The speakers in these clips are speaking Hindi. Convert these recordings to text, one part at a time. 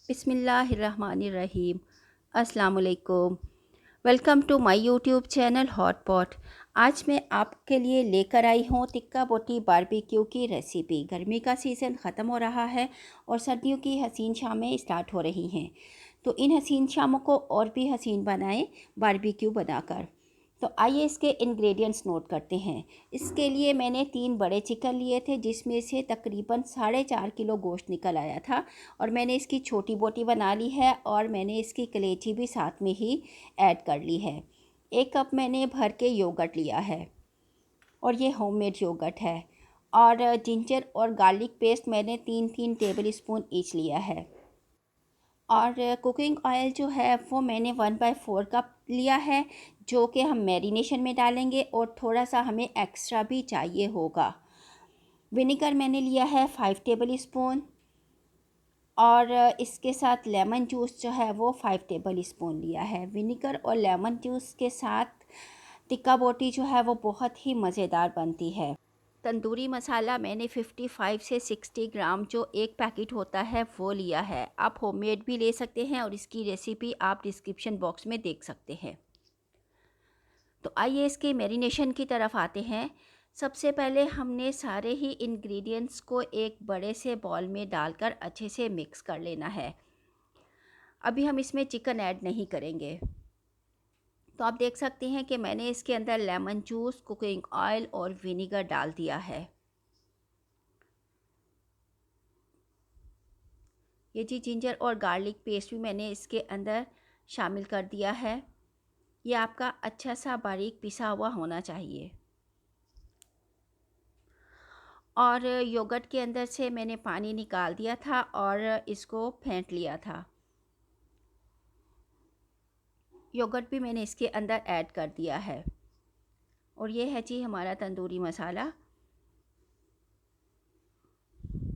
बिस्मिल्लाहिर्रहमानिर्रहीम। अस्सलाम वालेकुम। Welcome to my YouTube channel hot pot. आज मैं आपके लिए लेकर आई हूँ टिक्का बोटी बारबेक्यू की रेसिपी। गर्मी का सीज़न ख़त्म हो रहा है और सर्दियों की हसीन शामें स्टार्ट हो रही हैं, तो इन हसीन शामों को और भी हसीन बनाएं बारबेक्यू बनाकर। तो आइए इसके इंग्रेडिएंट्स नोट करते हैं। इसके लिए मैंने 3 बड़े चिकन लिए थे, जिसमें से तकरीबन 4.5 किलो गोश्त निकल आया था और मैंने इसकी छोटी बोटी बना ली है और मैंने इसकी कलेजी भी साथ में ही ऐड कर ली है। 1 कप मैंने भर के योगर्ट लिया है और ये होममेड योगर्ट है। और जिंजर और गार्लिक पेस्ट मैंने 3-3 टेबल स्पून ईच लिया है। और कुकिंग ऑयल जो है वो मैंने 1/4 कप लिया है, जो कि हम मैरिनेशन में डालेंगे और थोड़ा सा हमें एक्स्ट्रा भी चाहिए होगा। विनेगर मैंने लिया है 5 टेबल स्पून और इसके साथ लेमन जूस जो है वो 5 टेबल स्पून लिया है। विनेगर और लेमन जूस के साथ टिक्का बोटी जो है वो बहुत ही मज़ेदार बनती है। तंदूरी मसाला मैंने 55 से 60 ग्राम जो एक पैकेट होता है वो लिया है। आप होममेड भी ले सकते हैं और इसकी रेसिपी आप डिस्क्रिप्शन बॉक्स में देख सकते हैं। तो आइए इसके मैरिनेशन की तरफ आते हैं। सबसे पहले हमने सारे ही इंग्रेडिएंट्स को एक बड़े से बॉल में डालकर अच्छे से मिक्स कर लेना है। अभी हम इसमें चिकन ऐड नहीं करेंगे। तो आप देख सकते हैं कि मैंने इसके अंदर लेमन जूस, कुकिंग ऑयल और विनेगर डाल दिया है। ये जी जिंजर और गार्लिक पेस्ट भी मैंने इसके अंदर शामिल कर दिया है। ये आपका अच्छा सा बारीक पिसा हुआ होना चाहिए। और योगर्ट के अंदर से मैंने पानी निकाल दिया था और इसको फेंट लिया था। योगर्ट भी मैंने इसके अंदर ऐड कर दिया है। और ये है जी हमारा तंदूरी मसाला।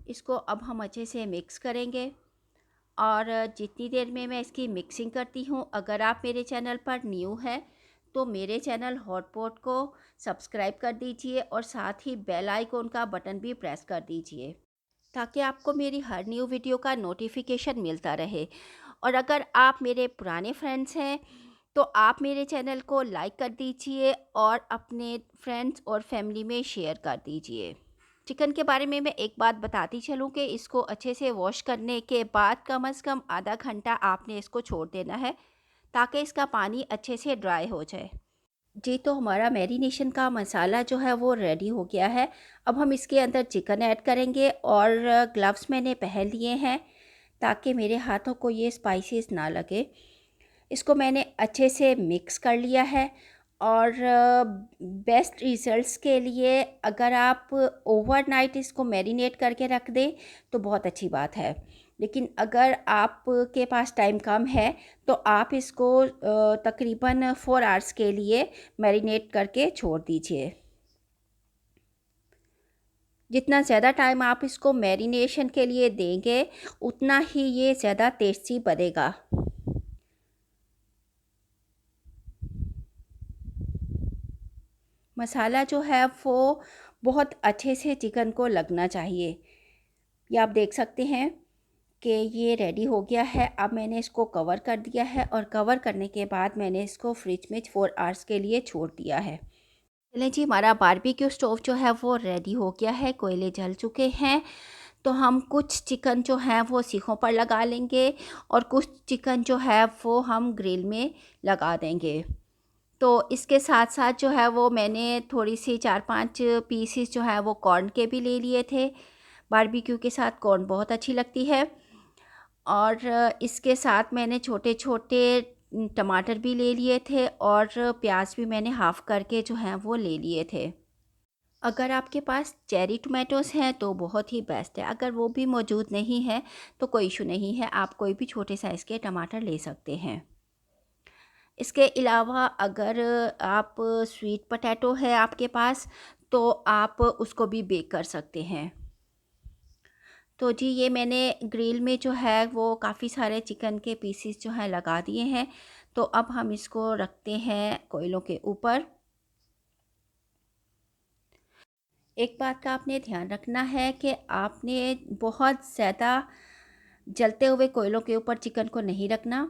इसको अब हम अच्छे से मिक्स करेंगे। और जितनी देर में मैं इसकी मिक्सिंग करती हूँ, अगर आप मेरे चैनल पर न्यू हैं तो मेरे चैनल हॉट पॉट को सब्सक्राइब कर दीजिए और साथ ही बेल आइकन का बटन भी प्रेस कर दीजिए, ताकि आपको मेरी हर न्यू वीडियो का नोटिफिकेशन मिलता रहे। और अगर आप मेरे पुराने फ्रेंड्स हैं तो आप मेरे चैनल को लाइक कर दीजिए और अपने फ्रेंड्स और फैमिली में शेयर कर दीजिए। चिकन के बारे में मैं एक बात बताती चलूँ कि इसको अच्छे से वॉश करने के बाद कम से कम आधा घंटा आपने इसको छोड़ देना है, ताकि इसका पानी अच्छे से ड्राई हो जाए। जी, तो हमारा मैरिनेशन का मसाला जो है वो रेडी हो गया है। अब हम इसके अंदर चिकन ऐड करेंगे और ग्लव्स मैंने पहन लिए हैं, ताकि मेरे हाथों को ये स्पाइसेस ना लगे। इसको मैंने अच्छे से मिक्स कर लिया है। और बेस्ट रिज़ल्ट्स के लिए अगर आप ओवरनाइट इसको मैरिनेट करके रख दें तो बहुत अच्छी बात है। लेकिन अगर आपके पास टाइम कम है तो आप इसको तकरीबन 4 आवर्स के लिए मैरिनेट करके छोड़ दीजिए। जितना ज़्यादा टाइम आप इसको मैरिनेशन के लिए देंगे, उतना ही ये ज़्यादा टेस्टी बनेगा। मसाला जो है वो बहुत अच्छे से चिकन को लगना चाहिए। ये आप देख सकते हैं कि ये रेडी हो गया है। अब मैंने इसको कवर कर दिया है और कवर करने के बाद मैंने इसको फ्रिज में 4 आवर्स के लिए छोड़ दिया है। चलें जी, हमारा बारबेक्यू स्टोव जो है वो रेडी हो गया है। कोयले जल चुके हैं। तो हम कुछ चिकन जो है वो सीखों पर लगा लेंगे और कुछ चिकन जो है वो हम ग्रिल में लगा देंगे। तो इसके साथ साथ जो है वो मैंने थोड़ी सी 4-5 पीसीस जो है वो कॉर्न के भी ले लिए थे। बारबेक्यू के साथ कॉर्न बहुत अच्छी लगती है। और इसके साथ मैंने छोटे छोटे टमाटर भी ले लिए थे और प्याज भी मैंने हाफ़ करके जो हैं वो ले लिए थे। अगर आपके पास चेरी टोमेटोज़ हैं तो बहुत ही बेस्ट है। अगर वो भी मौजूद नहीं है तो कोई इशू नहीं है, आप कोई भी छोटे साइज़ के टमाटर ले सकते हैं। इसके अलावा अगर आप स्वीट पोटैटो है आपके पास तो आप उसको भी बेक कर सकते हैं। तो जी, ये मैंने ग्रिल में जो है वो काफ़ी सारे चिकन के पीसेस जो हैं लगा दिए हैं। तो अब हम इसको रखते हैं कोयलों के ऊपर। एक बात का आपने ध्यान रखना है कि आपने बहुत ज़्यादा जलते हुए कोयलों के ऊपर चिकन को नहीं रखना,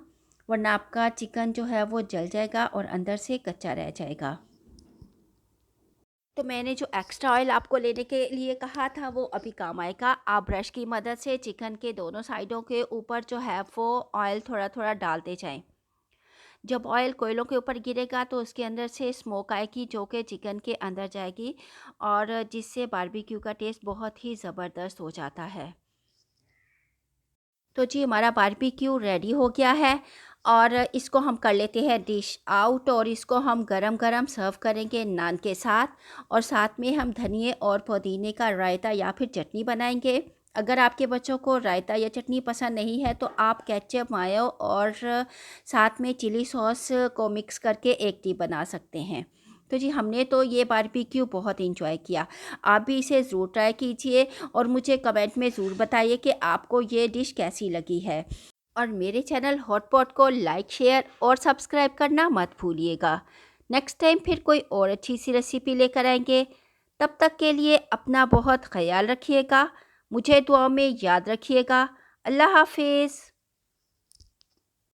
वरना आपका चिकन जो है वो जल जाएगा और अंदर से कच्चा रह जाएगा। तो मैंने जो एक्स्ट्रा ऑयल आपको लेने के लिए कहा था वो अभी काम आएगा। आप ब्रश की मदद से चिकन के दोनों साइडों के ऊपर जो है वो ऑयल थोड़ा थोड़ा डालते जाएं। जब ऑयल कोयलों के ऊपर गिरेगा तो उसके अंदर से स्मोक आएगी जो कि चिकन के अंदर जाएगी, और जिससे बारबेक्यू का टेस्ट बहुत ही ज़बरदस्त हो जाता है। तो जी हमारा बारबेक्यू रेडी हो गया है, और इसको हम कर लेते हैं डिश आउट, और इसको हम गरम गरम सर्व करेंगे नान के साथ। और साथ में हम धनिए और पुदीने का रायता या फिर चटनी बनाएंगे। अगर आपके बच्चों को रायता या चटनी पसंद नहीं है तो आप केचप, मायो और साथ में चिली सॉस को मिक्स करके एक टी बना सकते हैं। तो जी हमने तो ये बारबेक्यू बहुत इंजॉय किया। आप भी इसे ज़रूर ट्राई कीजिए और मुझे कमेंट में ज़रूर बताइए कि आपको ये डिश कैसी लगी है। और मेरे चैनल हॉटपॉट को लाइक, शेयर और सब्सक्राइब करना मत भूलिएगा। नेक्स्ट टाइम फिर कोई और अच्छी सी रेसिपी लेकर आएंगे। तब तक के लिए अपना बहुत ख्याल रखिएगा, मुझे दुआओं में याद रखिएगा। अल्लाह हाफिज़।